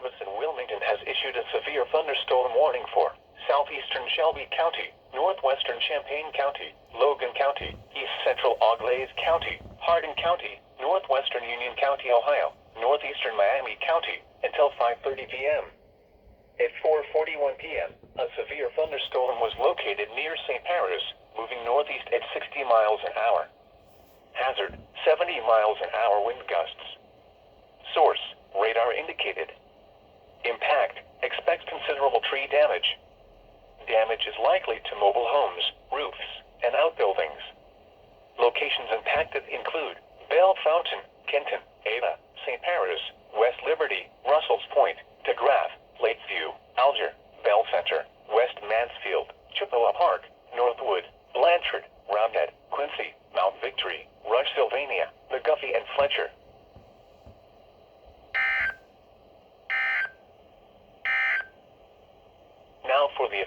Service in Wilmington has issued a severe thunderstorm warning for southeastern Shelby County, northwestern Champaign County, Logan County, east central Auglaize County, Hardin County, northwestern Union County, Ohio, northeastern Miami County, until 5:30 p.m. At 4:41 p.m., a severe thunderstorm was located near St. Paris, moving northeast at 60 miles an hour. Hazard, 70 miles an hour wind gusts. Source, radar indicated. Impact, expect considerable tree damage. Damage is likely to mobile homes, roofs, and outbuildings. Locations impacted include Belle Fountain, Kenton, Ada, St. Paris, West Liberty, Russell's Point, DeGraff, Lakeview, Alger, Bell Center, West Mansfield, Chippewa Park, Northwood, Blanchard, Roundhead, Quincy, Mount Victory, Rush, Sylvania, McGuffey, and Fletcher. Now for the